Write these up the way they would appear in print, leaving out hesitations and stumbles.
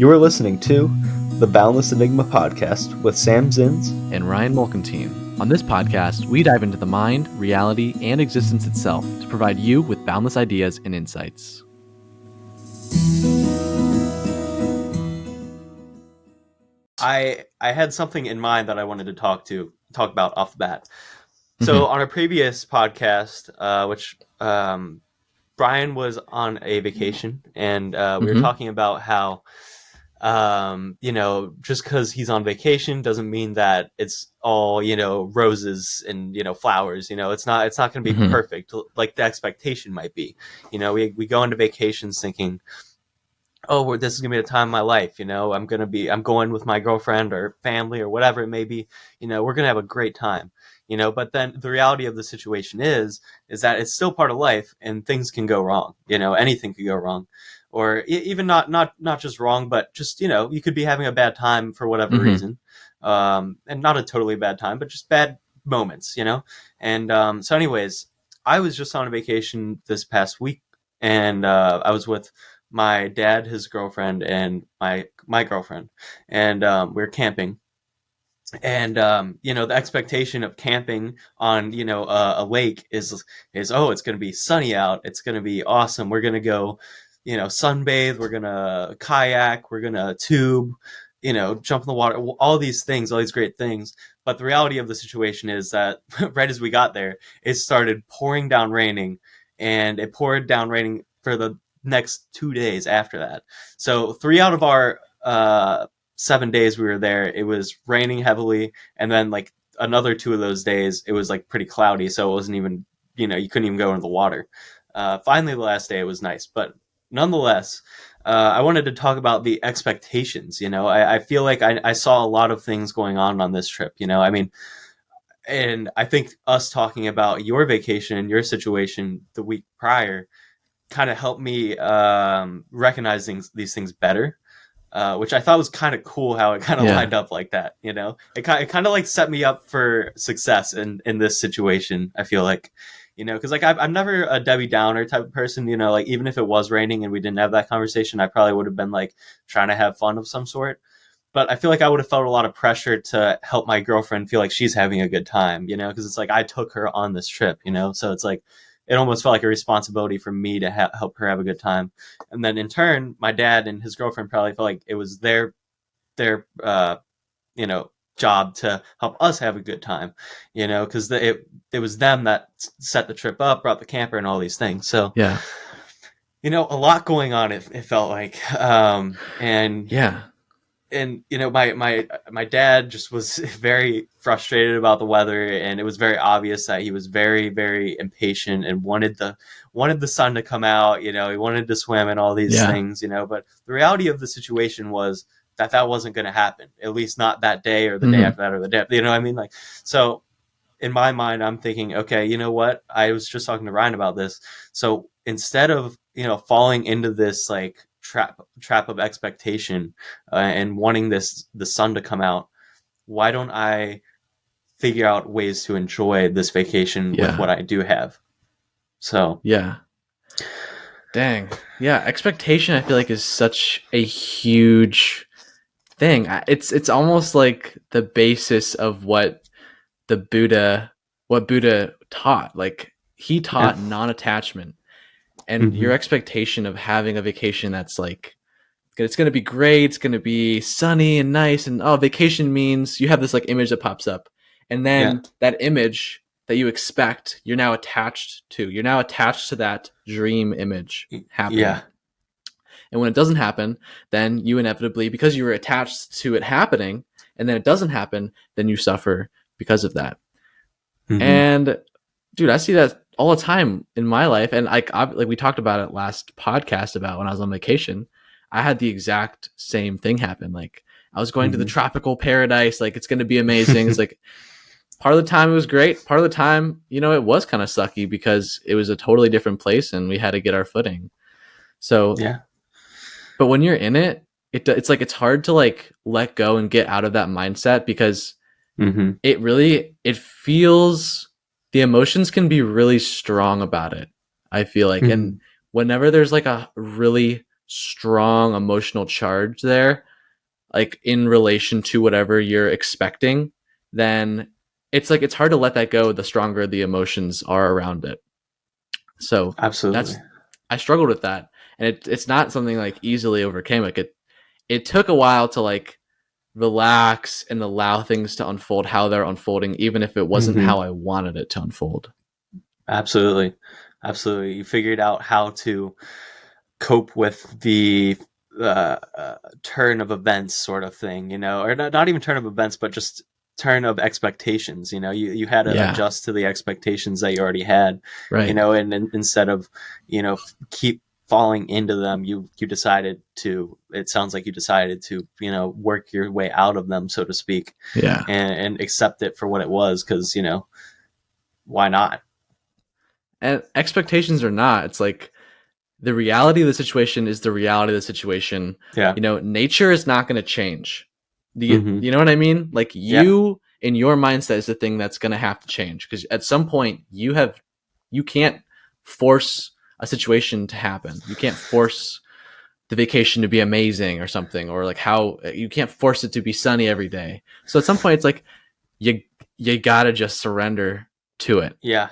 You are listening to the Boundless Enigma podcast with Sam Zins and Ryan Mulkentine. On this podcast, we dive into the mind, reality, and existence itself to provide you with boundless ideas and insights. I had something in mind that I wanted to talk about off the bat. So on a previous podcast, which Brian was on a vacation, and we were talking about how just because he's on vacation doesn't mean that it's all, roses and, flowers. It's not going to be perfect like the expectation might be. We go into vacations thinking, oh, this is going to be the time of my life. I'm going with my girlfriend or family or whatever it may be. We're going to have a great time. But then the reality of the situation is that it's still part of life and things can go wrong. Anything could go wrong. Or even not just wrong, but just, you could be having a bad time for whatever reason. And not a totally bad time, but just bad moments, And so anyways, I was just on a vacation this past week, and I was with my dad, his girlfriend, and my girlfriend. And we were camping. And the expectation of camping on a lake is oh, it's going to be sunny out, it's going to be awesome, we're going to go sunbathe, we're going to kayak, we're going to tube, jump in the water, all these great things. But the reality of the situation is that right as we got there, it started pouring down raining, and it poured down raining for the next 2 days after that. So 3 out of our 7 days we were there, it was raining heavily, and then like another 2 of those days it was like pretty cloudy, so it wasn't even, you couldn't even go into the water. Finally the last day it was nice, but nonetheless, I wanted to talk about the expectations. I feel like I saw a lot of things going on this trip, and I think us talking about your vacation and your situation the week prior kind of helped me recognize these things better. Which I thought was kind of cool how it kind of lined up like that, It kind of like set me up for success in this situation, I feel like, because like I'm never a Debbie Downer type of person, like even if it was raining and we didn't have that conversation, I probably would have been like trying to have fun of some sort. But I feel like I would have felt a lot of pressure to help my girlfriend feel like she's having a good time, because it's like I took her on this trip, so it's like it almost felt like a responsibility for me to help her have a good time. And then in turn, my dad and his girlfriend probably felt like it was their job to help us have a good time, because it was them that set the trip up, brought the camper and all these things. So, Yeah. A lot going on, it felt like. And my dad just was very frustrated about the weather, and it was very obvious that he was very, very impatient and wanted the sun to come out. He wanted to swim and all these things. But the reality of the situation was that wasn't going to happen. At least not that day or the day after that or the day. You know what I mean? Like, so in my mind, I'm thinking, okay, you know what? I was just talking to Ryan about this. So instead of falling into this like trap of expectation and wanting the sun to come out, why don't I figure out ways to enjoy this vacation with what I do have? So dang, expectation I feel like is such a huge thing. It's almost like the basis of what Buddha taught. Like he taught non-attachment. And your expectation of having a vacation that's like, it's going to be great, it's going to be sunny and nice, and vacation means you have this like image that pops up. And then that image that you expect, you're now attached to. You're now attached to that dream image happening. Yeah. And when it doesn't happen, then you inevitably, because you were attached to it happening, and then it doesn't happen, then you suffer because of that. And dude, I see that all the time in my life. And like we talked about it last podcast about when I was on vacation, I had the exact same thing happen. Like I was going to the tropical paradise, like it's going to be amazing. It's like part of the time it was great. Part of the time, it was kind of sucky because it was a totally different place and we had to get our footing. So, but when you're in it, it's like, it's hard to like let go and get out of that mindset because it feels, the emotions can be really strong about it, I feel like. And whenever there's like a really strong emotional charge there, like in relation to whatever you're expecting, then it's like it's hard to let that go the stronger the emotions are around it. So Absolutely. that's I struggled with that. And it's not something like easily overcame. Like it took a while to like relax and allow things to unfold how they're unfolding, even if it wasn't Hmm. how I wanted it to unfold. Absolutely. Absolutely. You figured out how to cope with the turn of events sort of thing, or not even turn of events, but just turn of expectations. You had to Yeah, adjust to the expectations that you already had, right. and instead of, keep falling into them, you decided to, it sounds like you decided to, work your way out of them, so to speak, Yeah. and accept it for what it was. Cause why not? And expectations or not, it's like the reality of the situation is the reality of the situation. Yeah. Nature is not going to change. Hmm. You know what I mean? Like Yeah. you in your mindset is the thing that's going to have to change because at some point you can't force a situation to happen. You can't force the vacation to be amazing or something, or like how you can't force it to be sunny every day. So at some point it's like you you got to just surrender to it. Yeah.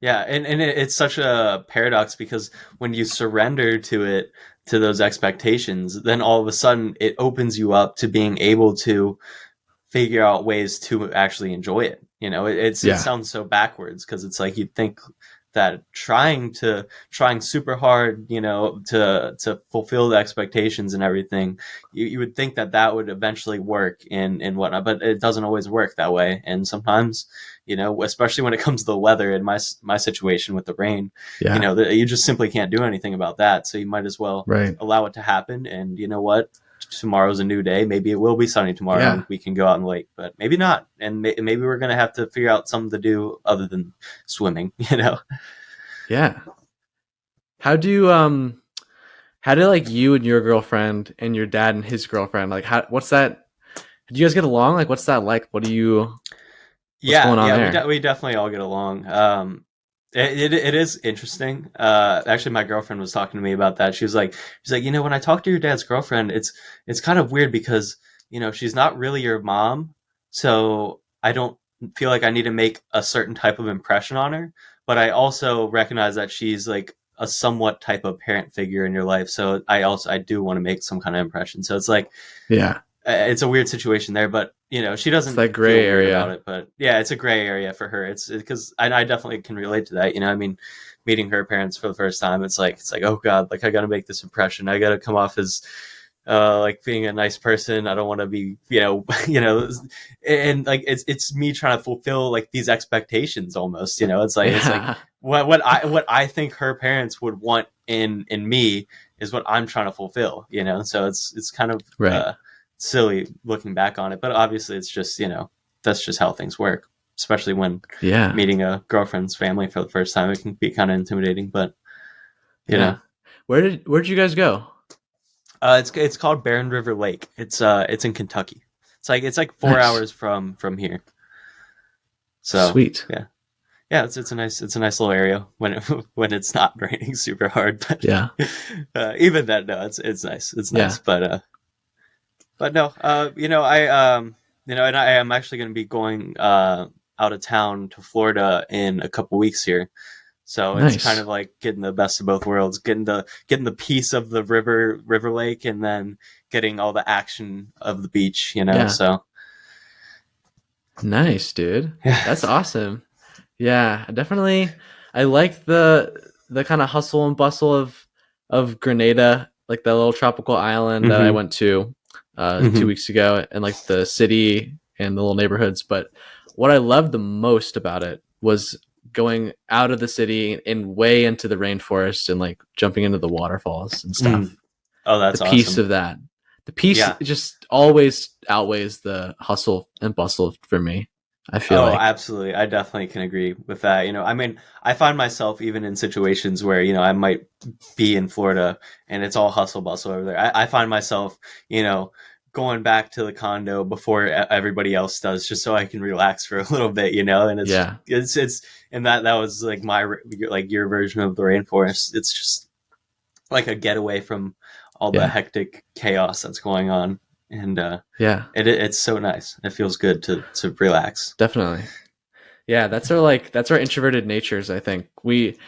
Yeah, and it's such a paradox because when you surrender to it, to those expectations, then all of a sudden it opens you up to being able to figure out ways to actually enjoy it. It Yeah. sounds so backwards because it's like you'd think that trying super hard, to fulfill the expectations and everything, you would think that that would eventually work and whatnot, but it doesn't always work that way. And sometimes, especially when it comes to the weather, in my situation with the rain, Yeah. you just simply can't do anything about that. So you might as well Right. allow it to happen. And you know what? Tomorrow's a new day. Maybe it will be sunny tomorrow and Yeah. we can go out in the lake, but maybe not. And maybe we're going to have to figure out something to do other than swimming, Yeah. How do how do like you and your girlfriend and your dad and his girlfriend like how what's that? Do you guys get along? Like what's that like? What's Yeah, going on yeah, there? we definitely all get along. It is interesting. Actually, my girlfriend was talking to me about that. She's like, when I talk to your dad's girlfriend, it's kind of weird because she's not really your mom, so I don't feel like I need to make a certain type of impression on her. But I also recognize that she's like a somewhat type of parent figure in your life, so I do want to make some kind of impression. So it's like Yeah. it's a weird situation there, but she It's that doesn't gray feel weird about area. it. But yeah, it's a gray area for her. It's because I definitely can relate to that. I mean, meeting her parents for the first time, it's like, oh god, like I got to make this impression. I got to come off as like being a nice person. I don't want to be, and like it's me trying to fulfill like these expectations almost. It's like Yeah. what I think her parents would want in me is what I'm trying to fulfill. So it's kind of Right. silly looking back on it, but obviously it's just that's just how things work, especially when Yeah. meeting a girlfriend's family for the first time. It can be kind of intimidating, but you know Yeah. Where'd you guys go? it's called Barren River Lake. It's in Kentucky. It's like 4 hours Nice. from here. So Sweet. yeah, yeah, it's a nice little area when it when it's not raining super hard. But Yeah. even then, no, it's nice. It's nice, Yeah. but no, and I am actually going to be going out of town to Florida in a couple weeks here. So it's kind Nice. of like getting the best of both worlds, getting the peace of the river lake, and then getting all the action of the beach. Yeah. So Nice, dude. yeah. That's awesome. Yeah, definitely. I like the kind of hustle and bustle of Grenada, like that little tropical island that I Hmm. went to 2 Hmm. weeks ago, and like the city and the little neighborhoods. But what I loved the most about it was going out of the city and way into the rainforest and like jumping into the waterfalls and Mm. stuff. Oh, The that's peace awesome. of that. The peace Yeah. just always outweighs the hustle and bustle for me. I feel Oh, like. absolutely. I definitely can agree with that. I mean, I find myself even in situations where, I might be in Florida and it's all hustle bustle over there. I find myself, going back to the condo before everybody else does, just so I can relax for a little bit, and Yeah. and that was like like your version of the rainforest. It's just like a getaway from all the Yeah. hectic chaos that's going on, and Yeah. it's so nice. It feels good to relax. Definitely. Yeah, that's our introverted natures, I think.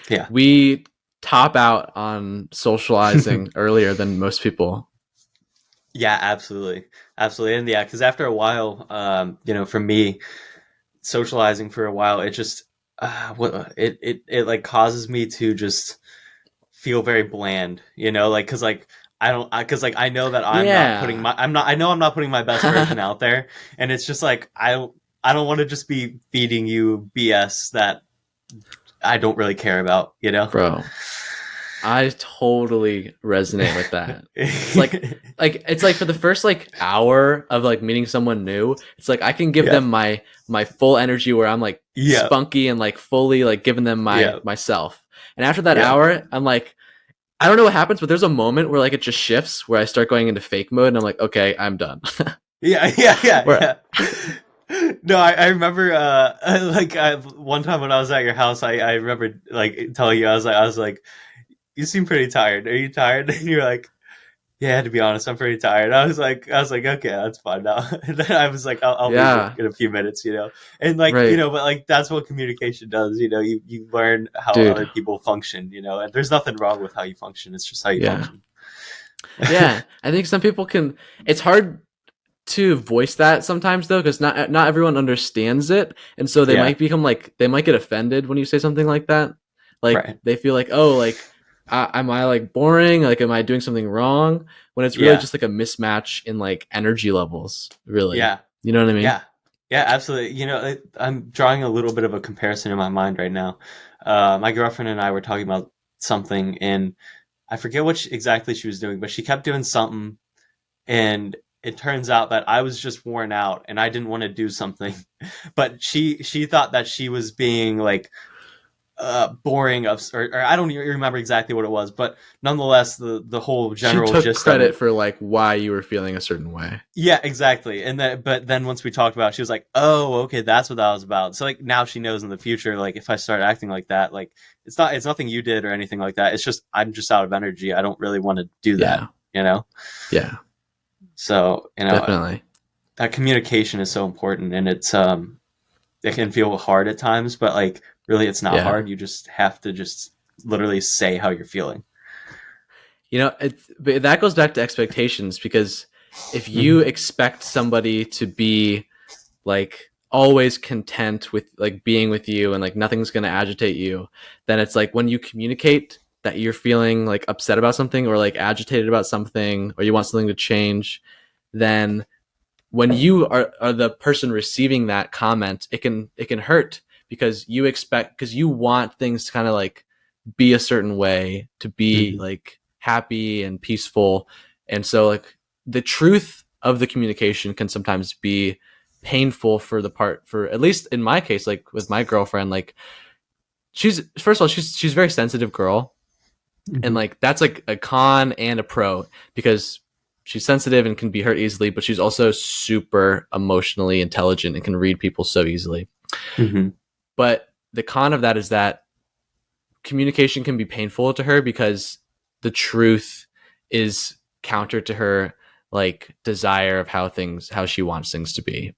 Yeah. We top out on socializing earlier than most people. Yeah, absolutely, absolutely, and yeah, because after a while, for me, socializing for a while, it just it like causes me to just feel very bland, like because like I don't, because like I know that Yeah. I know I'm not putting my best version out there, and it's just like I don't want to just be feeding you BS that I don't really care about. Bro, I totally resonate with that. It's it's like for the first like hour of like meeting someone new, it's like I can give Yeah, them my full energy where I'm like yeah, spunky and like fully like giving them yeah, myself. And after that yeah, hour, I'm like I don't know what happens, but there's a moment where like it just shifts where I start going into fake mode and I'm like, okay, I'm done. yeah, yeah, yeah, where yeah. No, I remember one time when I was at your house, I remember like telling you I was like, you seem pretty tired. Are you tired? And you're like, yeah, to be honest, I'm pretty tired. I was like, okay, that's fine now. And then I was like, I'll leave yeah, in a few minutes. And like, right. but like that's what communication does. You learn how Dude. other people function. And there's nothing wrong with how you function. It's just how you Yeah. function. Yeah. I think some people can it's hard to voice that sometimes though because not everyone understands it and so they Yeah, might become like they might get offended when you say something like that like right. they feel like oh like am I like boring like am I doing something wrong when it's really Yeah, just like a mismatch in like energy levels really yeah, you know what I mean yeah, yeah. Absolutely. I'm drawing a little bit of a comparison in my mind right now. My girlfriend and I were talking about something, and I forget what exactly she was doing, but she kept doing something, and it turns out that I was just worn out and I didn't want to do something. But she thought that she was being like boring or I don't even remember exactly what it was, but nonetheless the whole she general took gist of credit it. for like why you were feeling a certain way Yeah, exactly. But then once we talked about it, she was like, "Oh, okay, that's what that was about." So like now she knows in the future, like if I start acting like that, like it's nothing you did or anything like that. It's just I'm just out of energy. I don't really want to do that, yeah you know. yeah So definitely that communication is so important, and it can feel hard at times, but like really, it's not yeah hard. You just have to just literally say how you're feeling. but that goes back to expectations because if you Hmm. expect somebody to be like always content with like being with you and like nothing's going to agitate you, then it's like when you communicate that you're feeling like upset about something or like agitated about something or you want something to change, then when you are the person receiving that comment, it can hurt because you want things to kind of like be a certain way to be Hmm. like happy and peaceful. And so like the truth of the communication can sometimes be painful for the part for at least in my case, like with my girlfriend, like she's first of all, she's a very sensitive girl. And Hmm. like that's like a con and a pro because she's sensitive and can be hurt easily, but she's also super emotionally intelligent and can read people so easily. Hmm. But the con of that is that communication can be painful to her because the truth is counter to her like desire of how she wants things to be,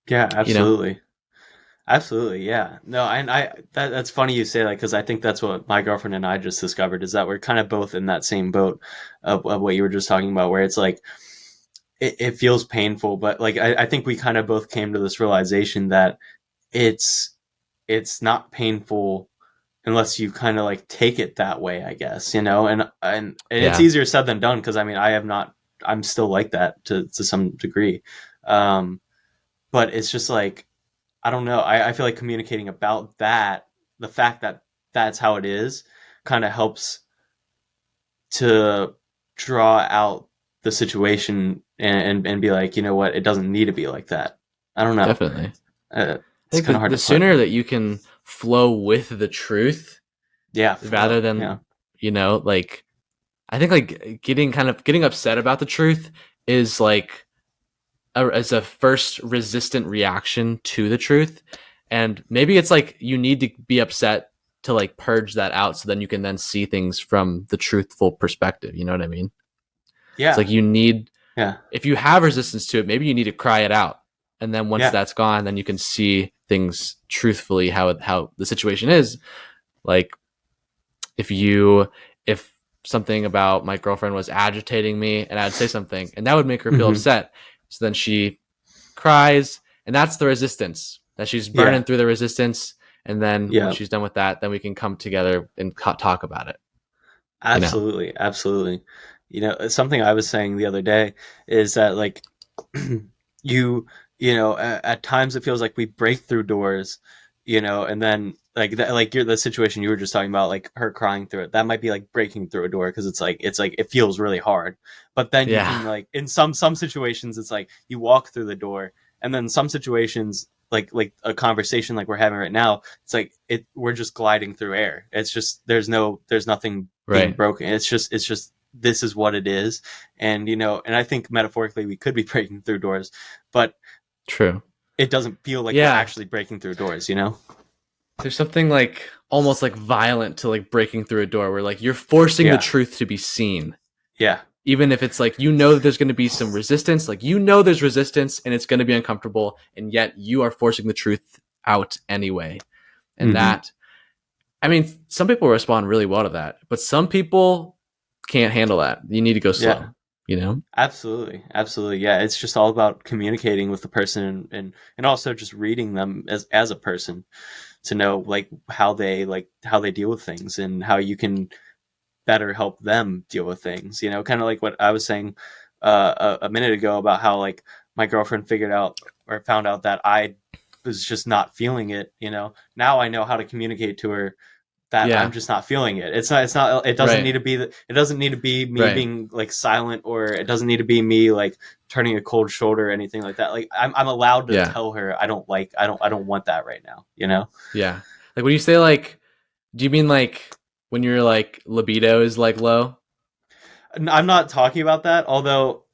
Yeah, you know. absolutely. Absolutely, yeah. No, and that's funny you say that because I think that's what my girlfriend and I just discovered is that we're kind of both in that same boat of what you were just talking about, where it's like it feels painful, but like I think we kind of both came to this realization that it's it's not painful unless you kind of like take it that way, I guess, and it's Yeah, easier said than done because I mean I have not I'm still like that to some degree, um, but it's just like I don't know. I feel like communicating about that, the fact that that's how it is, kind of helps to draw out the situation and be like, you know what, it doesn't need to be like that. I don't know. definitely. I It's think kind of hard the to put. sooner that you can flow with the truth Yeah, rather flow. Yeah. than, like I think like getting upset about the truth is like as a first resistant reaction to the truth. And maybe it's like you need to be upset to like purge that out so then you can then see things from the truthful perspective. You know what I mean? It's Yeah. like you need, Yeah. if you have resistance to it, maybe you need to cry it out. And then once Yeah. that's gone, then you can see things truthfully, how the situation is. Like if you, if something about my girlfriend was agitating me and I'd say something and that would make her feel Hmm. upset. So then she cries, and that's the resistance that she's Yeah. burning through the resistance. And then when Yeah. she's done with that, then we can come together and talk about it. You know? Absolutely. Absolutely. Something I was saying the other day is that like you at times it feels like we break through doors, and then like that, like the situation you were just talking about, like her crying through it, that might be like breaking through a door because it's like it feels really hard. But then you Yeah. can, like, in some situations it's like you walk through the door, and then some situations like a conversation like we're having right now, it's like we're just gliding through air. It's just there's nothing being Right. broken. It's just this is what it is. And I think metaphorically we could be breaking through doors, but True. it doesn't feel like we're Yeah. actually breaking through doors. There's something like almost like violent to like breaking through a door where like you're forcing the Yeah. truth to be seen. Yeah. Even if it's like, you know, that there's going to be some resistance, like, you know, there's resistance and it's going to be uncomfortable. And yet you are forcing the truth out anyway. And Hmm. that, I mean, some people respond really well to that, but some people can't handle that. You need to go Yeah. slow, you know? Absolutely. Absolutely. Yeah. It's just all about communicating with the person, and also just reading them as a person, to know like how they deal with things and how you can better help them deal with things. Kind of like what I was saying a minute ago about how like my girlfriend figured out or found out that I was just not feeling it. Now I know how to communicate to her that I'm Yeah. just not feeling it. It's not it doesn't Right. need to be it doesn't need to be me Right. being like silent, or it doesn't need to be me like turning a cold shoulder or anything like that. Like I'm allowed to Yeah. tell her I don't want that right now. Yeah. Like when you say like, do you mean like when your like libido is like low? I'm not talking about that. Although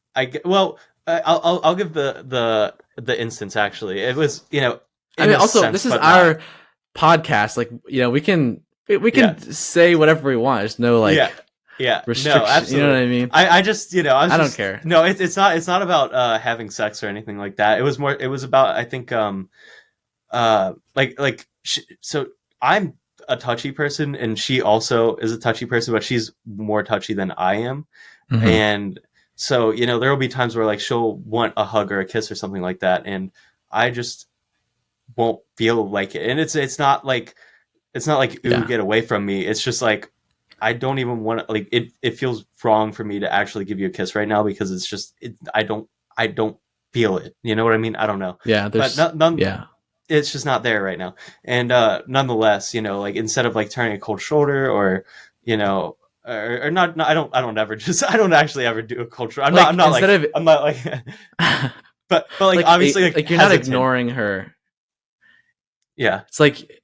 well, I'll give the instance. Actually, it was I in mean, a also sense, this is but not. our podcast. Like, you know, we Yeah, can say whatever we want. There's no yeah, like yeah. No, restriction. You know what absolutely. I mean? I just I was I don't just care. no. It's not about having sex or anything like that. It was about, I think, so I'm a touchy person, and she also is a touchy person, but she's more touchy than I am. Mm-hmm. And so there will be times where like she'll want a hug or a kiss or something like that, and I just won't feel like it. And it's not like ooh, Yeah. get away from me. It's just like I don't even want to, like, it feels wrong for me to actually give you a kiss right now, because it's just I don't feel it. You know what I mean? I don't know. Yeah. But There's yeah. it's just not there right now. And nonetheless, like, instead of like turning a cold shoulder, or you know or not, I don't ever just I don't actually ever do a cold shoulder. I'm not I'm Like not instead like of I'm not like but like obviously like like you're not hesitant. ignoring her. Yeah. It's like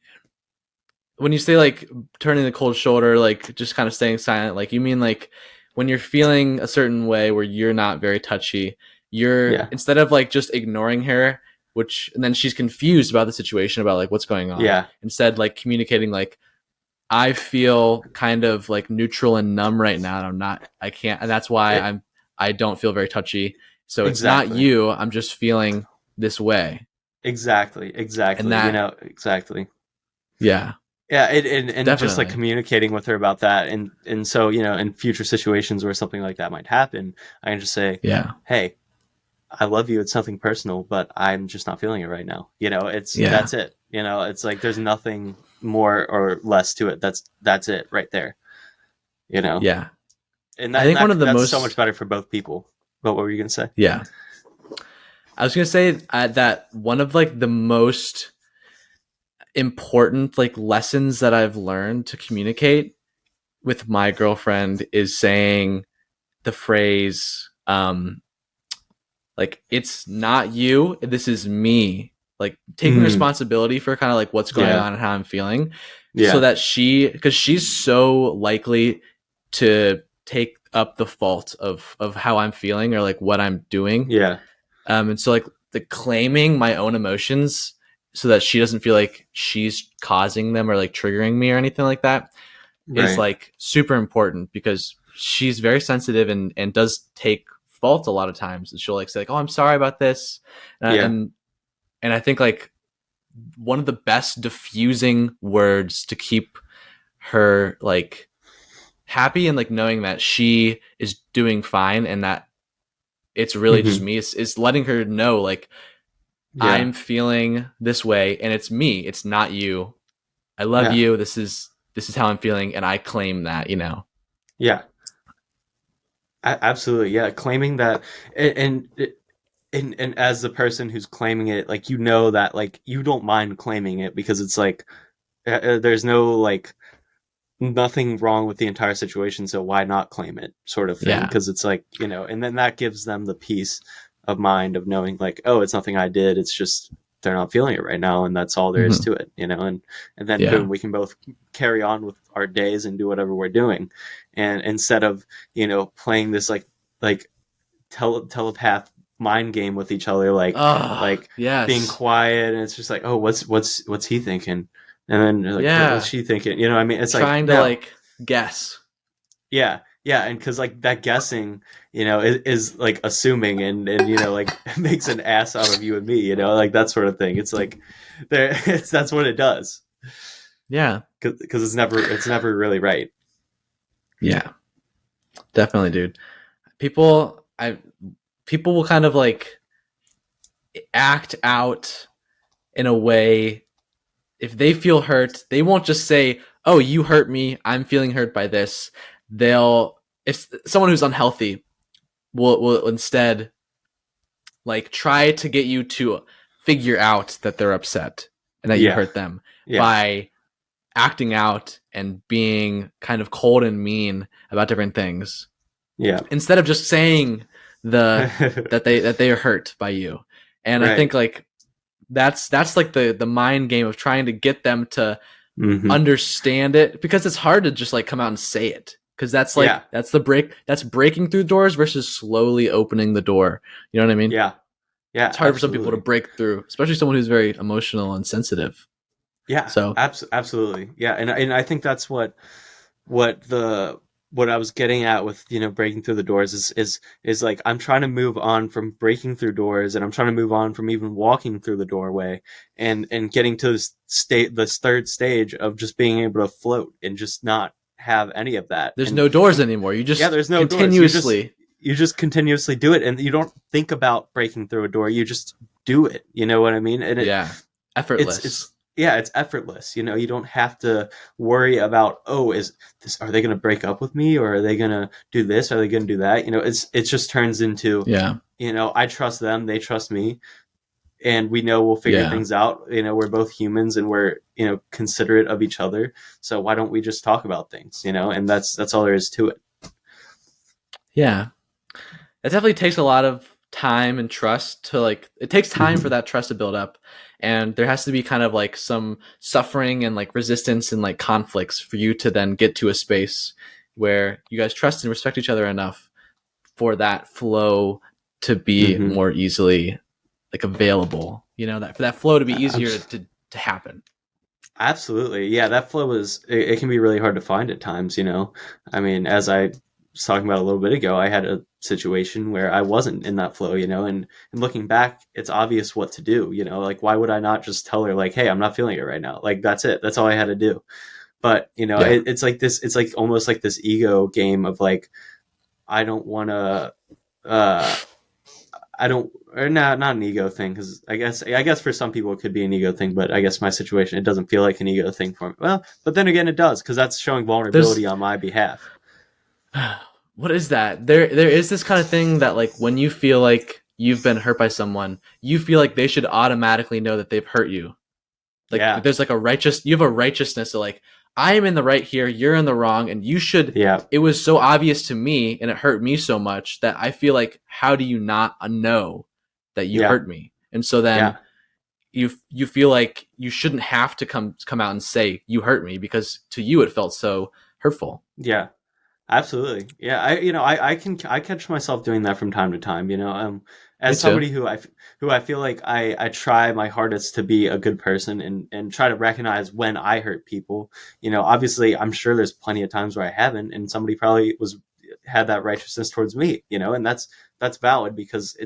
when you say like turning the cold shoulder, like just kind of staying silent, like you mean like when you're feeling a certain way where you're not very touchy, you're Yeah. instead of like just ignoring her, which and then she's confused about the situation about like what's going on. Yeah. Instead, like communicating like I feel kind of like neutral and numb right now, and I can't, and that's why It, I don't feel very touchy. So it's not exactly. you. I'm just feeling this way, Exactly. and Exactly. that, Exactly. yeah, Yeah, and just like definitely, communicating with her about that, and so in future situations where something like that might happen, I can just say, yeah, "Hey, I love you. It's nothing personal, but I'm just not feeling it right now." yeah, That's it. It's like there's nothing more or less to it. That's it right there. You know, yeah. and I that and think one that of the that's so much most, better for both people. But what were you gonna say? yeah, I was gonna say that one of like the most important like lessons that I've learned to communicate with my girlfriend is saying the phrase, like it's not you, this is me, like taking Mm, responsibility for kind of like what's going yeah, on and how I'm feeling, so yeah, that because she's so likely to take up the fault of how I'm feeling or like what I'm doing. yeah. And so like the claiming my own emotions so that she doesn't feel like she's causing them or like triggering me or anything like that is Right. like super important, because she's very sensitive and does take fault a lot of times. And she'll like say like, "Oh, I'm sorry about this," Yeah. and I think like one of the best diffusing words to keep her like happy and like knowing that she is doing fine and that it's really just Hmm. me is letting her know like Yeah. I'm feeling this way and it's me, it's not you. I love Yeah. you. This is how I'm feeling and I claim that, you know. Yeah. Absolutely. Yeah. Claiming that, and and as the person who's claiming it, like, you know, that like you don't mind claiming it because it's like there's no like nothing wrong with the entire situation, so why not claim it, sort of thing, Yeah. because it's like, and then that gives them the peace of mind of knowing like, oh, it's nothing I did, it's just they're not feeling it right now, and that's all there is Mm-hmm. to it, and then Yeah. boom, we can both carry on with our days and do whatever we're doing, and instead of playing this like telepath mind game with each other, Oh, like being yes. quiet, and it's just like, oh, what's he thinking, and then you're like, what's Yeah. she thinking, what I mean? It's like, Trying to no. like guess. Yeah, yeah, and because like that guessing, is like assuming, and like makes an ass out of you and me, like that sort of thing. It's like there, that's what it does, Yeah. because it's never really right. Yeah. Definitely, dude. People I people will kind of like act out in a way if they feel hurt, they won't just say, "Oh, you hurt me. I'm feeling hurt by this." They'll if someone who's unhealthy will instead like try to get you to figure out that they're upset and that you Yeah, hurt them yeah, by acting out and being kind of cold and mean about different things yeah. instead of just saying the that they are hurt by you. And I Right. think like that's like the mind game of trying to get them to Hmm. understand it because it's hard to just like come out and say it because that's Yeah, like that's breaking through doors versus slowly opening the door. You know what I mean? yeah, yeah. It's hard for some people to Absolutely. break through, especially someone who's very emotional and sensitive. Yeah, So absolutely. Yeah, and I think that's what the what I was getting at with breaking through the doors is like, I'm trying to move on from breaking through doors, and I'm trying to move on from even walking through the doorway, and getting to this third stage of just being able to float and just not have any of that. there's And no doors anymore. You yeah, just there's no doors. continuously, You just continuously do it, and you don't think about breaking through a door. You just do it. You know what I mean? And yeah, it's effortless. yeah, it's effortless. You don't have to worry about, oh, is this, are they going to break up with me, or are they going to do this, are they going to do that? It just turns into, Yeah, I trust them, they trust me, and we know we'll figure yeah, things out. We're both humans, and we're considerate of each other, so why don't we just talk about things, and that's all there is to it. yeah. It definitely takes a lot of time and trust to like it takes time for Hmm. that trust to build up and there has to be kind of like some suffering and like resistance and like conflicts for you to then get to a space where you guys trust and respect each other enough for that flow to be Hmm. more easily like available, you know, that for that flow to be easier to happen. Absolutely. Yeah, that flow it can be really hard to find at times, I mean, as I was talking about a little bit ago, I had a situation where I wasn't in that flow, and looking back, it's obvious what to do, like, why would I not just tell her like, hey, I'm not feeling it right now? Like, that's it. That's all I had to do. But, Yeah. it's like this, it's like almost like this ego game of like, I don't want to, uh, I don't, or not an ego thing, because I guess for some people it could be an ego thing, but I guess my situation, it doesn't feel like an ego thing for me. Well, but then again, it does, because that's showing There's vulnerability on my behalf. what is that? There is this kind of thing that like when you feel like you've been hurt by someone, you feel like they should automatically know that they've hurt you. Like Yeah, there's like you have a righteousness of like I am in the right here, you're in the wrong, and you should. yeah, It was so obvious to me, and it hurt me so much that I feel like how do you not know that you yeah, hurt me? And so then yeah, you feel like you shouldn't have to come out and say you hurt me because to you it felt so hurtful. yeah. Absolutely. Yeah, I catch myself doing that from time to time, Me as too. somebody who I feel like I try my hardest to be a good person, and try to recognize when I hurt people. Obviously I'm sure there's plenty of times where I haven't, and somebody probably was had that righteousness towards me, you know, and that's valid because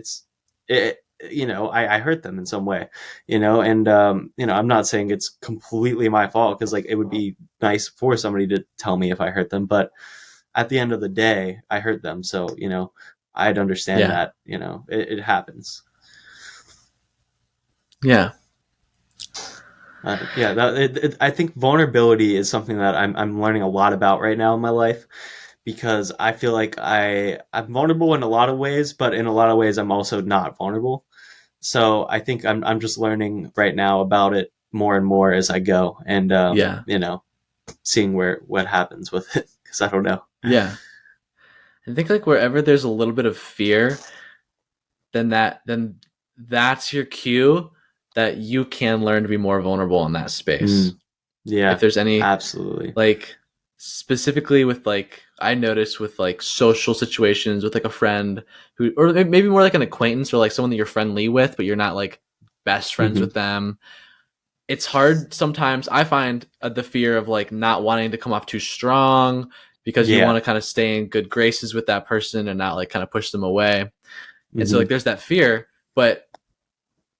you know, I hurt them in some way, you know, and you know, I'm not saying it's completely my fault because like it would be nice for somebody to tell me if I hurt them, but at the end of the day, I hurt them, so you know, I'd understand Yeah. that, you know, it happens. Yeah. Yeah, I think vulnerability is something that I'm learning a lot about right now in my life because I feel like I'm vulnerable in a lot of ways, but in a lot of ways I'm also not vulnerable. So I think I'm just learning right now about it more and more as I go, and Yeah. you know, seeing where what happens with it because I don't know. Yeah. I think like wherever there's a little bit of fear, then that's your cue that you can learn to be more vulnerable in that space. Mm, If yeah, there's any absolutely. like specifically with like I noticed with like social situations with like a friend who or maybe more like an acquaintance or like someone that you're friendly with but you're not like best friends Hmm. with them. It's hard sometimes. I find the fear of like not wanting to come off too strong because you want Yeah. to kind of stay in good graces with that person and not like kind of push them away. And so Hmm. like there's that fear, but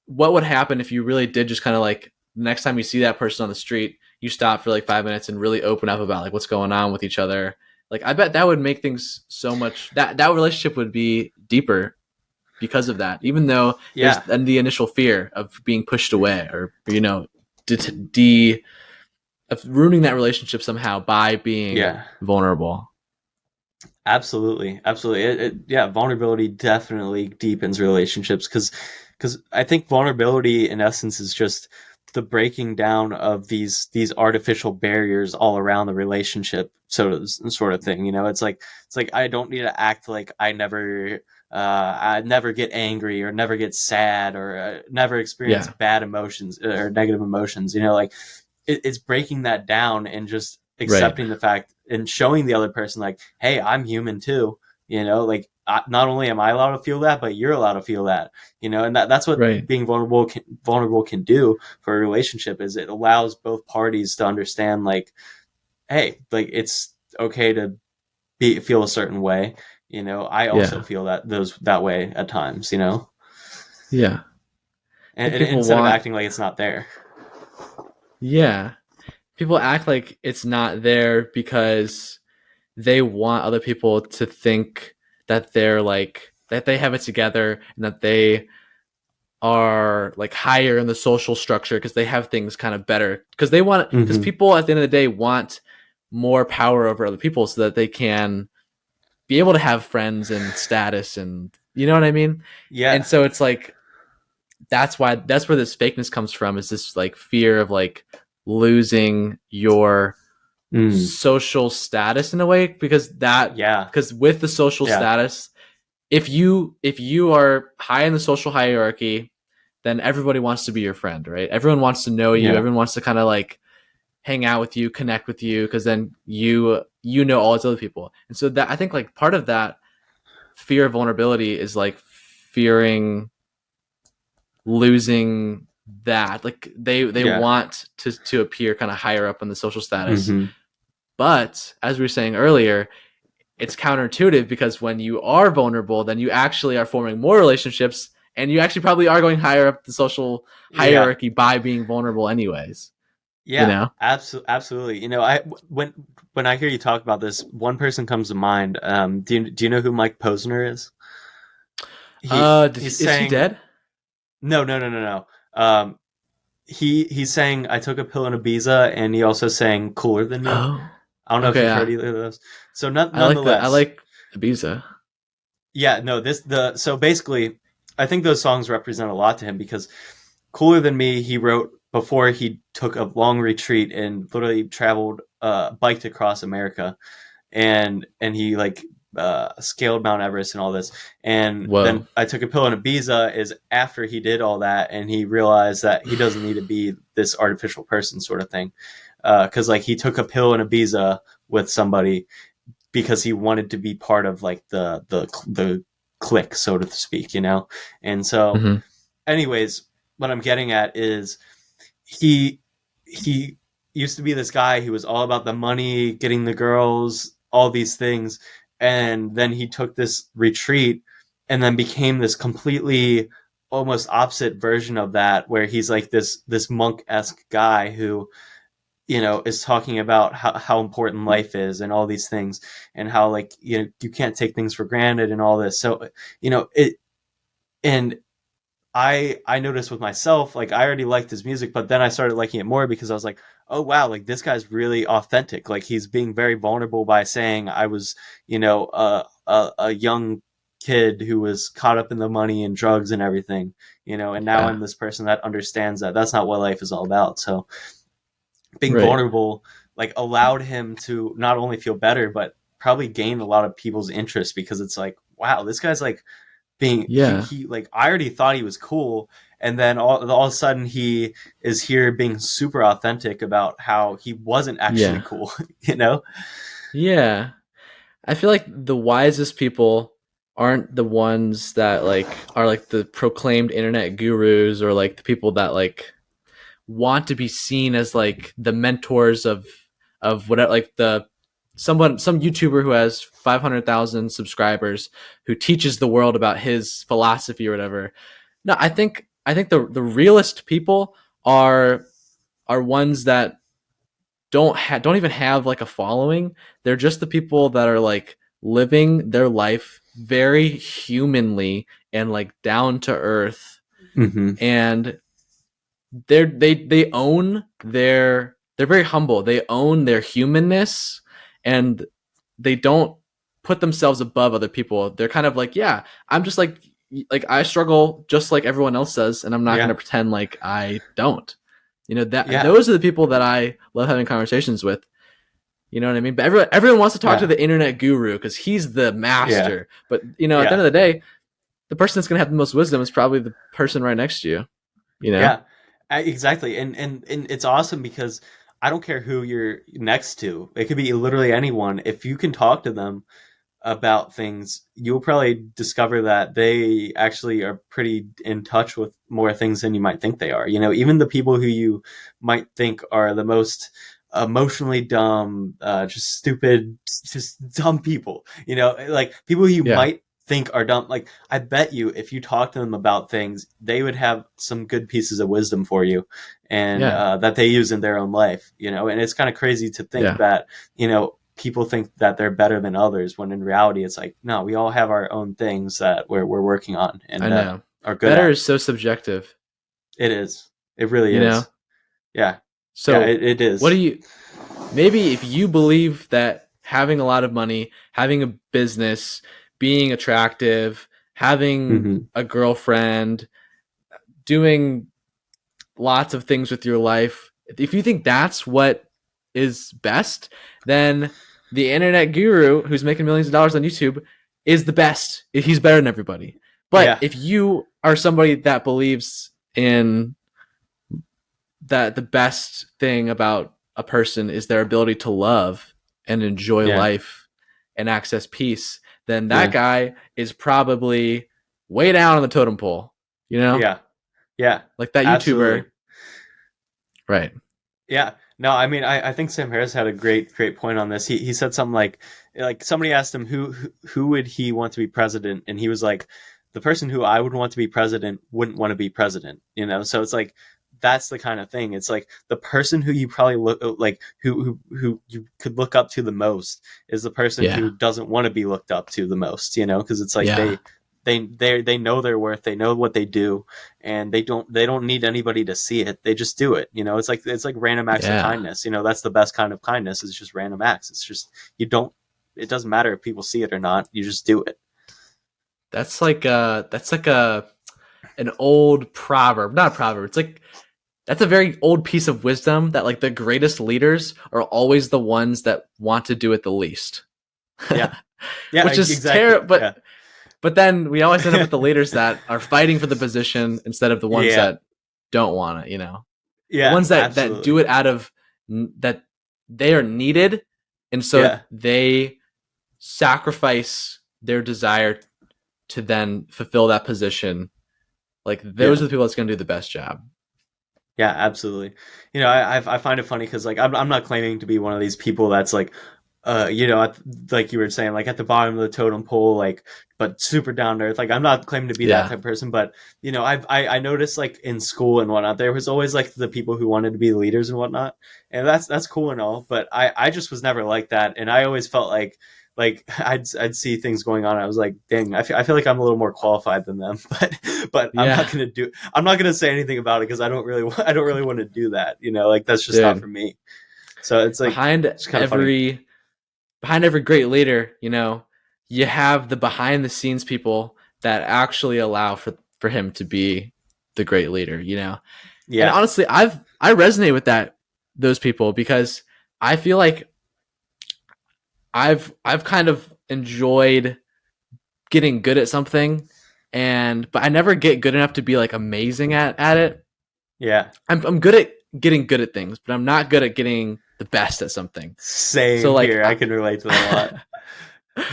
what would happen if you really did just kind of like the next time you see that person on the street, you stop for like 5 minutes and really open up about like what's going on with each other. Like I bet that would make things so much that relationship would be deeper because of that. Even though there's Yeah. the initial fear of being pushed away or you know de of ruining that relationship somehow by being Yeah. vulnerable. Absolutely, absolutely. Yeah, vulnerability definitely deepens relationships because I think vulnerability in essence is just the breaking down of these artificial barriers all around the relationship, sort of thing. You know, it's like I don't need to act like I never get angry or never get sad or never experience Yeah. bad emotions or negative emotions. You know, like it's breaking that down and just Right. accepting the fact and showing the other person like, hey, I'm human too, you know, like not only am I allowed to feel that, but you're allowed to feel that, you know, and that's what Right. being vulnerable can do for a relationship is it allows both parties to understand like, hey, like it's okay to feel a certain way, you know, I also Yeah. feel that way at times, you know, Yeah. I think and people instead of want acting like it's not there. yeah. People act like it's not there because they want other people to think that they're like that they have it together and that they are like higher in the social structure because they have things kind of better because they want because Hmm. people at the end of the day want more power over other people so that they can be able to have friends and status and you know what I mean. And Yeah. so it's like that's where this fakeness comes from is this like fear of like losing your Mm. social status in a way Yeah. because with the social Yeah. status if you are high in the social hierarchy then everybody wants to be your friend, right? Everyone wants to know you, Yeah. everyone wants to kind of like hang out with you, connect with you because then you know all these other people. And so that I think like part of that fear of vulnerability is like fearing losing that like they Yeah. want to appear kind of higher up in the social status. Hmm. But as we were saying earlier, it's counterintuitive because when you are vulnerable, then you actually are forming more relationships and you actually probably are going higher up the social Yeah. hierarchy by being vulnerable anyways, you Yeah. know? Absolutely. You know, I when I hear you talk about this, one person comes to mind. Do you know who Mike Posner is? He's Is he saying dead? no. He's saying I took a pill in Ibiza, and he also sang "Cooler Than Me." Oh. I don't know if Okay, you've heard yeah. either of those. So I nonetheless, like Ibiza. yeah, no, so basically, I think those songs represent a lot to him because "Cooler Than Me" he wrote before he took a long retreat and literally traveled, biked across America, and he like scaled Mount Everest and all this. And Whoa. then I took a pill in Ibiza is after he did all that, and he realized that he doesn't need to be this artificial person sort of thing, because like he took a pill in Ibiza with somebody because he wanted to be part of like the clique, so to speak, you know. And so, Hmm. anyways, what I'm getting at is he he used to be this guy who was all about the money, getting the girls, all these things, and then he took this retreat and then became this completely almost opposite version of that, where he's like this monk-esque guy who, is talking about how important life is and all these things, and how, like, you can't take things for granted and all this. So, it, and I noticed with myself, like, I already liked his music, but then I started liking it more because I was like, oh wow, like, this guy's really authentic. Like, he's being very vulnerable by saying, I was, a young kid who was caught up in the money and drugs and everything, and now Yeah. I'm this person that understands that that's not what life is all about. So being Right. vulnerable, like, allowed him to not only feel better, but probably gain a lot of people's interest, because it's like, wow, this guy's like being Yeah. he like, I already thought he was cool, and then all of a sudden he is here being super authentic about how he wasn't actually Yeah. cool. you know Yeah. I feel like the wisest people aren't the ones that like are like the proclaimed internet gurus, or like the people that like want to be seen as like the mentors of whatever, like the some YouTuber who has 500,000 subscribers who teaches the world about his philosophy or whatever. No, I think the realist people are ones that don't even have like a following. They're just the people that are like living their life very humanly and like down to earth, mm-hmm. and they own they're very humble. They own their humanness, and they don't put themselves above other people. They're kind of like, yeah, I'm just like I struggle just like everyone else does, and I'm not going to Yeah, pretend like I don't. That yeah, those are the people that I love having conversations with. You know what I mean? But everyone wants to talk to yeah, the internet guru because he's the yeah, master. But at the end yeah, of the day, the person that's going to have the most wisdom is probably the person right next to you. You know? yeah. Exactly. And it's awesome because I don't care who you're next to. It could be literally anyone. If you can talk to them about things, you'll probably discover that they actually are pretty in touch with more things than you might think they are. Even the people who you might think are the most emotionally dumb, just stupid, just dumb people, like people you Yeah, might think are dumb. Like, I bet you if you talk to them about things, they would have some good pieces of wisdom for you, and yeah, that they use in their own life, and it's kind of crazy to think yeah. that, people think that they're better than others, when in reality it's like, no, we all have our own things that we're working on I and know. are good Better at. is so subjective. It is. It really You know. is. Yeah. Yeah, So it what do is. you? Maybe if you believe that having a lot of money, having a business, being attractive, having Mm-hmm. a girlfriend, doing lots of things with your life, if you think that's what is best, then the internet guru who's making millions of dollars on YouTube is the best. He's better than everybody. But Yeah. if you are somebody that believes in that the best thing about a person is their ability to love and enjoy Yeah. life and access peace, then that Yeah. guy is probably way down on the totem pole, you know? Yeah. Yeah. Like that YouTuber. Absolutely. Right. Yeah. No, I mean, I think Sam Harris had a great point on this. He said something like somebody asked him who would he want to be president, and he was like, the person who I would want to be president wouldn't want to be president. So it's like, that's the kind of thing. It's like the person who you probably look like, who you could look up to the most, is the person Yeah. who doesn't want to be looked up to the most. Because it's like, Yeah. they know their worth, they know what they do, and they don't need anybody to see it. They just do it. It's like random acts of Yeah. kindness. That's the best kind of kindness, is just random acts. It's just, you don't it doesn't matter if people see it or not, you just do it. That's like an old proverb. Not a proverb. It's like that's a very old piece of wisdom that like the greatest leaders are always the ones that want to do it the least. Yeah, yeah, Which is exactly. terrible, Yeah. but then we always end up with the leaders that are fighting for the position instead of the ones Yeah, that don't want it, The yeah, ones that do absolutely. it out of that they are needed, and so Yeah, they sacrifice their desire to then fulfill that position. Like those yeah, are the people that's going to do the best job. yeah, absolutely. I find it funny because, like, I'm not claiming to be one of these people that's like, you know, like you were saying, like at the bottom of the totem pole, like, but super down to earth. Like, I'm not claiming to be that Yeah. type of person, but you know, I noticed like in school and whatnot, there was always like the people who wanted to be leaders and whatnot, and that's cool and all. But I just was never like that, and I always felt like I'd see things going on. I was like, dang, I feel like I'm a little more qualified than them, but Yeah. I'm not gonna say anything about it because I don't really want to do that. You know, like that's just not Dude, for me. So it's like behind it's kind of funny. every behind every great leader, you know, you have the behind the scenes people that actually allow for him to be the great leader, you know. And Yeah. honestly, I resonate with those people because I feel like I've kind of enjoyed getting good at something, and but I never get good enough to be like amazing at it. Yeah. I'm good at getting good at things, but I'm not good at getting the best at something. So Same like here. I can relate to that a lot.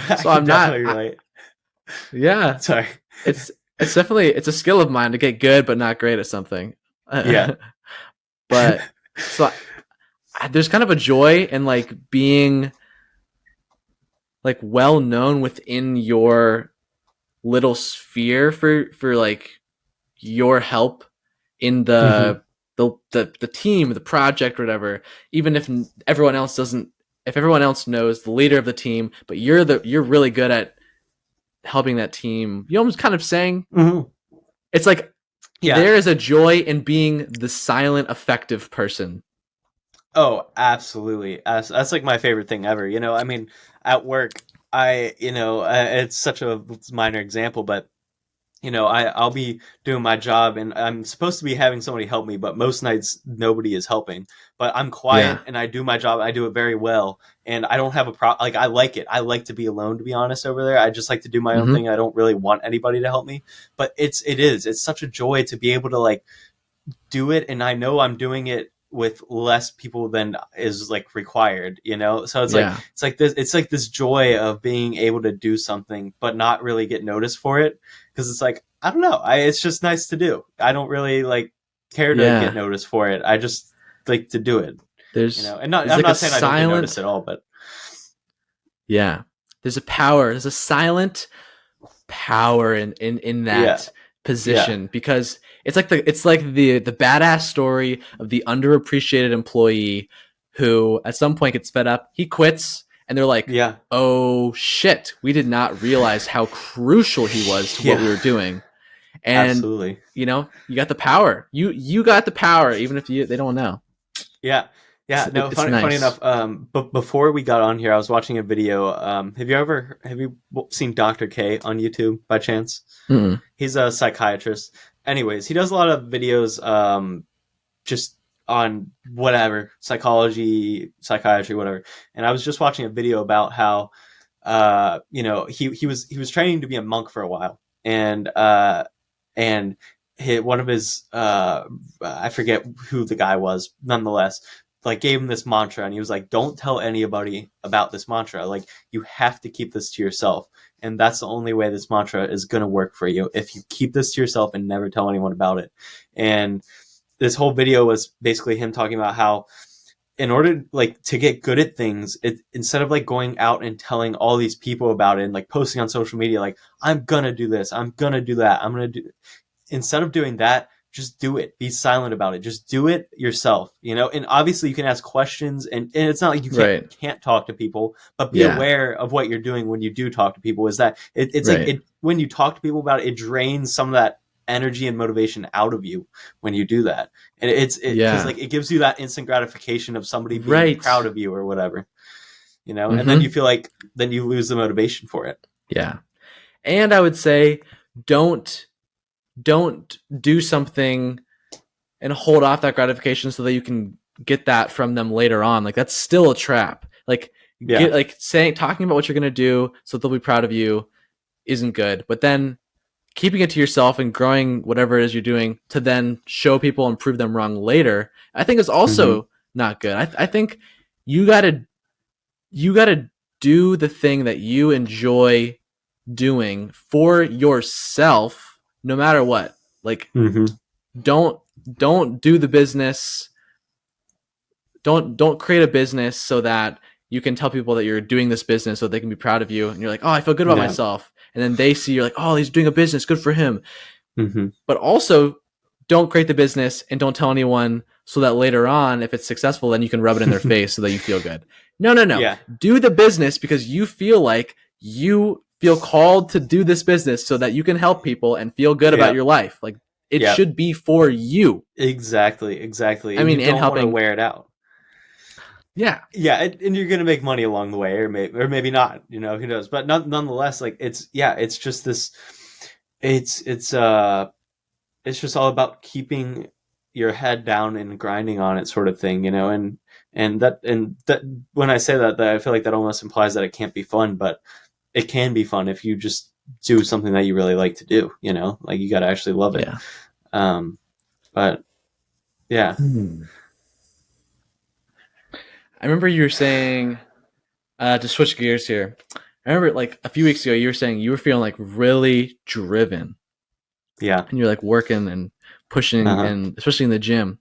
I so can I'm not definitely relate. yeah. Sorry. It's definitely it's a skill of mine to get good but not great at something. Yeah. But so there's kind of a joy in like being like well known within your little sphere for like your help in Hmm. the team, the project, or whatever. Even if everyone else doesn't, if everyone else knows the leader of the team, but you're really good at helping that team. You know, I'm kind of saying Hmm. it's like Yeah. there is a joy in being the silent, effective person. Oh, absolutely. That's like my favorite thing ever. You know, I mean, at work, you know, it's such a minor example, but you know, I'll be doing my job and I'm supposed to be having somebody help me, but most nights nobody is helping. But I'm Yeah. quiet and I do my job. I do it very well, and I don't have a problem. Like I like it. I like to be alone, to be honest. Over there, I just like to do my own Mm-hmm. thing. I don't really want anybody to help me. But it's such a joy to be able to like do it, and I know I'm doing it with less people than is like required, you know. So Yeah. it's like this joy of being able to do something but not really get noticed for it, because it's like I don't know, it's just nice to do. I don't really like care to get Yeah. noticed for it. I just like to do it, you There's know. And not, there's I'm like a not saying I don't get noticed silent at all, but yeah. There's a power. There's a silent power in yeah, that yeah, position because it's like the badass story of the underappreciated employee who at some point gets fed up, he quits, and they're like, yeah, oh shit, we did not realize how crucial he was to what yeah, we were doing. And absolutely. you know, you got the power, you got the power even if they don't know. Yeah. Yeah, no, It's funny nice. enough. But before we got on here, I was watching a video. Have you seen Dr. K on YouTube by chance? Mm-mm. He's a psychiatrist. Anyways, he does a lot of videos, just on whatever psychology, psychiatry, whatever. And I was just watching a video about how, you know, he was training to be a monk for a while, and one of his I forget who the guy was, nonetheless, like gave him this mantra, and he was like, don't tell anybody about this mantra, like you have to keep this to yourself, and that's the only way this mantra is going to work for you, if you keep this to yourself and never tell anyone about it. And this whole video was basically him talking about how in order like to get good at things, it instead of like going out and telling all these people about it and like posting on social media like I'm gonna do this, I'm gonna do that, I'm gonna do, instead of doing that, just do it. Be silent about it. Just do it yourself, you know? And obviously you can ask questions, and it's not like you Right. can't talk to people, but be Yeah. aware of what you're doing when you do talk to people. Is that it's like Right. when you talk to people about it, it drains some of that energy and motivation out of you when you do that. And it because Yeah. like it gives you that instant gratification of somebody being proud Right. of you or whatever, you know? And then you Mm-hmm. feel like then you lose the motivation for it. Yeah. And I would say don't don't do something and hold off that gratification so that you can get that from them later on. Like that's still a trap. Like Yeah. get like saying talking about what you're gonna do so they'll be proud of you isn't good. But then keeping it to yourself and growing whatever it is you're doing to then show people and prove them wrong later, I think is Mm-hmm. also not good. I think you gotta do the thing that you enjoy doing for yourself no matter what. Like Mm-hmm. don't don't do the business, don't create a business so that you can tell people that you're doing this business so they can be proud of you, and you're like, oh, I feel good about Yeah. myself. And then they see you're like, oh, he's doing a business, good for him. Mm-hmm. But also, don't create the business and don't tell anyone so that later on, if it's successful, then you can rub it in their face so that you feel good. No, no, no. Yeah. Do the business because you feel like you feel called to do this business so that you can help people and feel good about Yeah. your life. Like, it Yeah. should be for you. Exactly. I And you mean, and don't want to helping. wear it out. Yeah. Yeah, and you're gonna make money along the way, or maybe not. You know, who knows? But nonetheless, like it's just this. It's just all about keeping your head down and grinding on it, sort of thing. You know, and that when I say that I feel like that almost implies that it can't be fun, but it can be fun if you just do something that you really like to do. You know, like you got to actually love it. Yeah. Um, but yeah. I remember you were saying, to switch gears here, I remember like a few weeks ago, you were saying you were feeling like really driven Yeah. and you're like working and pushing Uh-huh. and especially in the gym.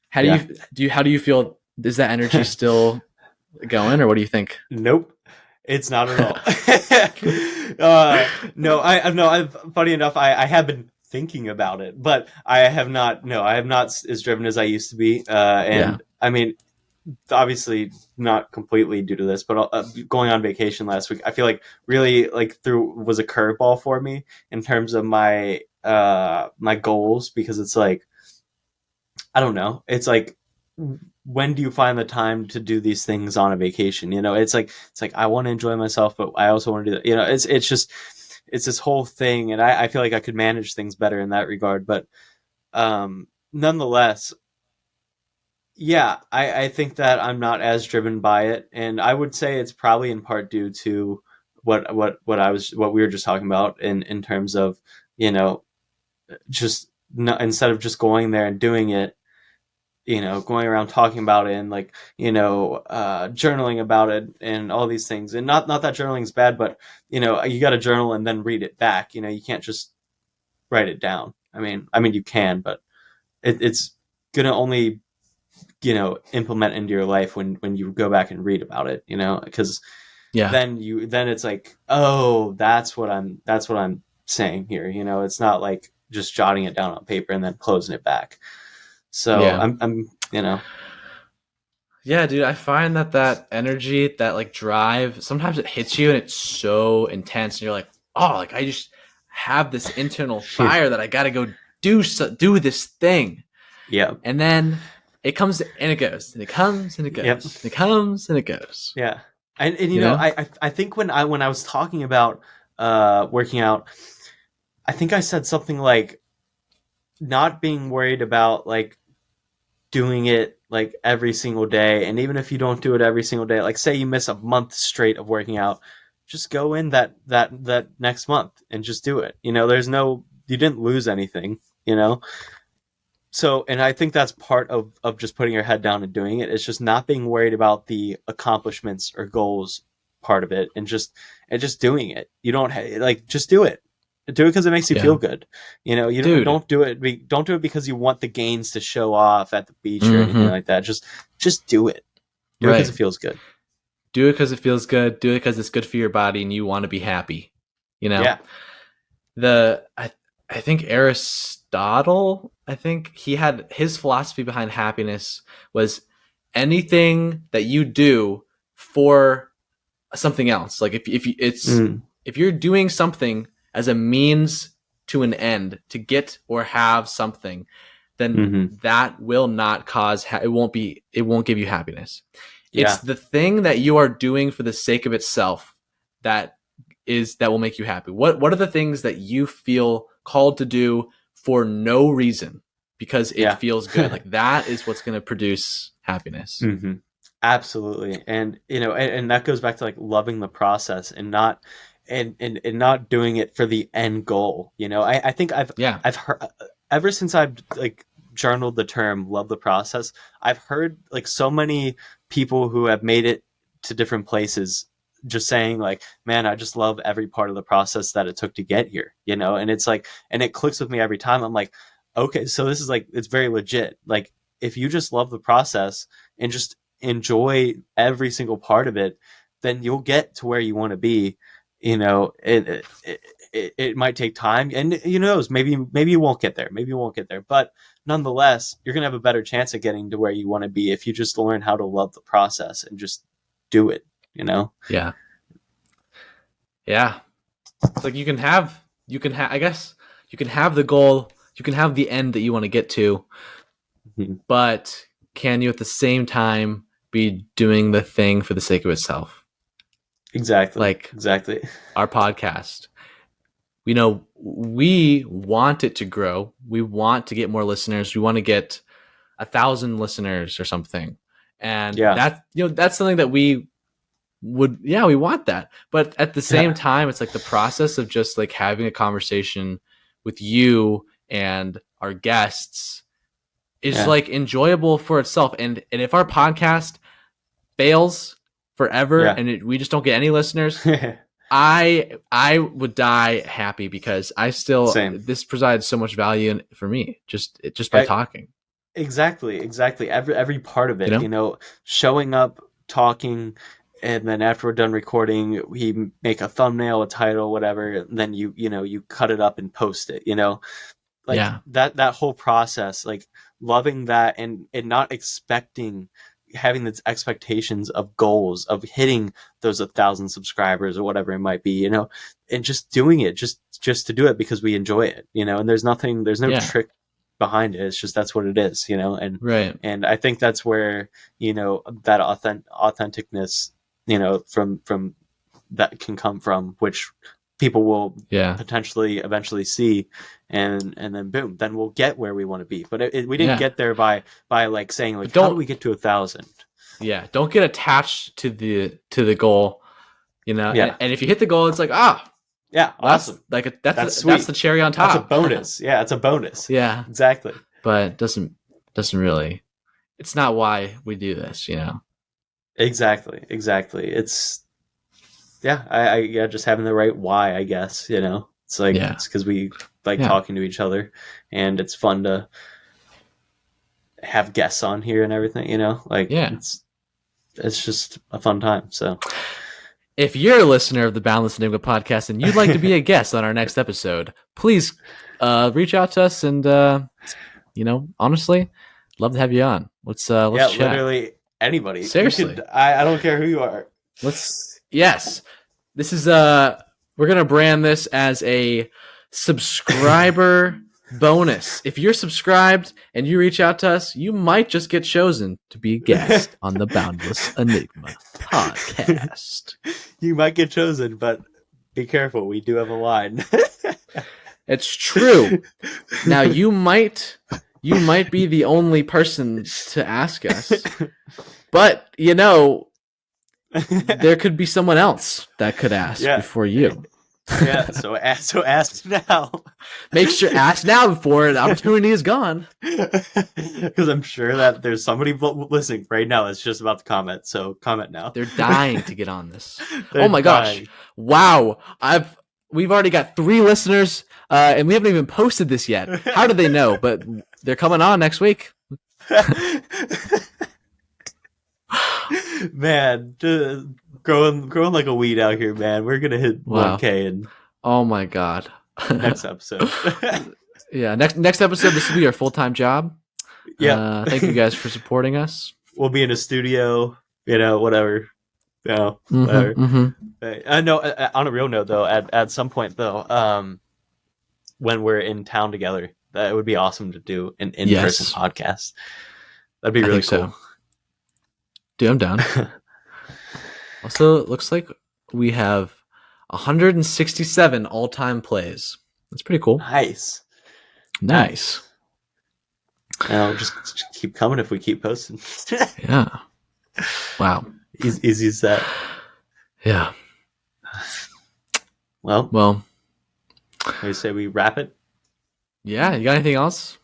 How do Yeah. how do you feel? Is that energy still going, or what do you think? Nope, it's not at all. No, no. Funny enough, I have been thinking about it, but I have not. No, I have not as driven as I used to be. Yeah. And I mean, obviously not completely due to this, but going on vacation last week, I feel like really like through was a curveball for me in terms of my goals, because it's like I don't know. It's like, when do you find the time to do these things on a vacation? You know, it's like I want to enjoy myself, but I also want to do that. You know, it's just it's this whole thing, and I feel like I could manage things better in that regard. But nonetheless, yeah, I think that I'm not as driven by it, and I would say it's probably in part due to what we were just talking about in terms of, you know, just not, instead of just going there and doing it, you know, going around talking about it and like, you know, journaling about it and all these things. And not that journaling is bad, but you know, you got to journal and then read it back. You know, you can't just write it down. I mean, you can, but it's gonna only, you know, implement into your life when you go back and read about it. You know, because Yeah. then it's like, oh, that's what I'm saying here. You know, it's not like just jotting it down on paper and then closing it back. So Yeah. I'm you know. Yeah, dude, I find that energy, that like drive, sometimes it hits you and it's so intense, and you're like, oh, like I just have this internal fire that I got to go do this thing, Yeah. and then it comes and it goes, and it comes and it goes, Yep. and it comes and it goes. Yeah. And you You know, know? I think when I was talking about working out, I think I said something like not being worried about like doing it like every single day, and even if you don't do it every single day, like say you miss a month straight of working out, just go in that next month and just do it. You know, you didn't lose anything, you know? So, and I think that's part of just putting your head down and doing it. It's just not being worried about the accomplishments or goals part of it, and just doing it. You don't like just do it. Do it because it makes you Yeah. feel good. You know, you Dude. don't do it. Don't do it because you want the gains to show off at the beach or anything Mm-hmm. like that. Just do it. Do it because Right. it feels good. Do it because it feels good. Do it because it's good for your body and you want to be happy. You know? Yeah. the I think Aristotle, I think he had his philosophy behind happiness was anything that you do for something else. Like if you, it's Mm. if you're doing something as a means to an end to get or have something, then Mm-hmm. that will not cause it won't give you happiness. It's Yeah. the thing that you are doing for the sake of itself that that will make you happy. What are the things that you feel called to do for no reason because it Yeah. feels good? Like that is what's going to produce happiness. Mm-hmm. Absolutely. And you know, and that goes back to like loving the process and not and not doing it for the end goal. You know, I think Yeah. I've heard ever since I've like journaled the term love the process, I've heard like so many people who have made it to different places just saying like, man, I just love every part of the process that it took to get here, you know? And it's like, and it clicks with me every time. I'm like, okay, so this is like, it's very legit. Like if you just love the process and just enjoy every single part of it, then you'll get to where you want to be. It might take time, and who knows, maybe you won't get there. Maybe you won't get there, but nonetheless, you're gonna have a better chance of getting to where you want to be if you just learn how to love the process and just do it. Yeah. It's like you can have I guess you can have the goal, you can have the end that you want to get to, but can you at the same time be doing the thing for the sake of itself? Exactly. Our podcast. We want it to grow. We want to get more listeners. We want to get 1,000 listeners or something. And that's something that we want that. But at the same time, it's like the process of just like having a conversation with you and our guests is like enjoyable for itself. And if our podcast fails forever and we just don't get any listeners, I would die happy, because I still this provides so much value for me just by talking. Exactly. Every part of it, showing up, talking, and then after we're done recording, we make a thumbnail, a title, whatever, and then you cut it up and post it, that whole process, like loving that and not having the expectations of goals of hitting those 1,000 subscribers or whatever it might be, and just doing it just to do it because we enjoy it, and there's no trick behind it. It's just, that's what it is, and and I think that's where, that authenticness, from that can come from, which people will potentially eventually see, and then boom, then we'll get where we want to be. But we didn't get there by like saying like, how do we get to 1,000? Don't get attached to the goal, and if you hit the goal, it's like, awesome, that's the cherry on top. That's a bonus. It's a bonus. Exactly. But it doesn't really, it's not why we do this, Exactly. It's I just having the right why, I guess, it's like, it's because we like talking to each other, and it's fun to have guests on here and everything, it's just a fun time. So if you're a listener of the Boundless Enigma podcast and you'd like to be a guest on our next episode, please reach out to us, and honestly, love to have you on. Let's chat. Literally anybody. Seriously. I don't care who you are. Yes. This is we're gonna brand this as a subscriber bonus. If you're subscribed and you reach out to us, you might just get chosen to be a guest on the Boundless Enigma podcast. You might get chosen, but be careful. We do have a line. It's true. Now you might be the only person to ask us, but there could be someone else that could ask before you. So ask now. Make sure ask now before the opportunity is gone. Because I'm sure that there's somebody listening right now that's just about to comment. So comment now. They're dying to get on this. Oh my gosh! Wow, we've already got 3 listeners, and we haven't even posted this yet. How did they know? But they're coming on next week. Man, growing like a weed out here, man. We're gonna hit 1K and oh my god, next episode. Next episode. This will be our full-time job. Thank you guys for supporting us. We'll be in a studio, whatever. Whatever. No, on a real note though, at some point though, when we're in town together, that would be awesome to do an in-person podcast. That'd be really cool. So. Dude, I'm down. Also, it looks like we have 167 all-time plays. That's pretty cool. Nice. I'll just keep coming if we keep posting. Yeah. Wow. Easy as that. Yeah. Well. I say we wrap it. Yeah. You got anything else?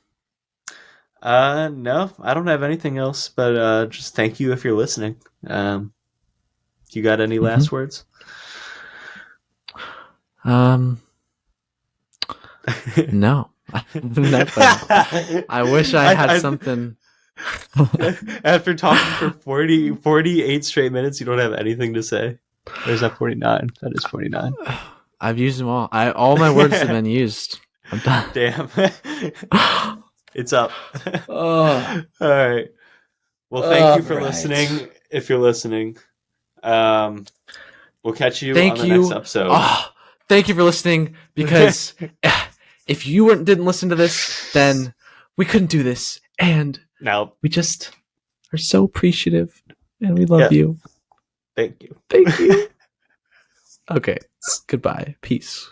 No, I don't have anything else, but just thank you if you're listening. You got any last words? No. I wish I had something. After talking for 48 straight minutes, you don't have anything to say. There's that 49. That is 49. I've used them all. All my words have been used. I'm done. Damn. It's up. Oh, All right. Well, thank you for listening. If you're listening, we'll catch you on the next episode. Oh, thank you for listening, because if you didn't listen to this, then we couldn't do this. And we just are so appreciative, and we love you. Thank you. Thank you. Okay. Goodbye. Peace.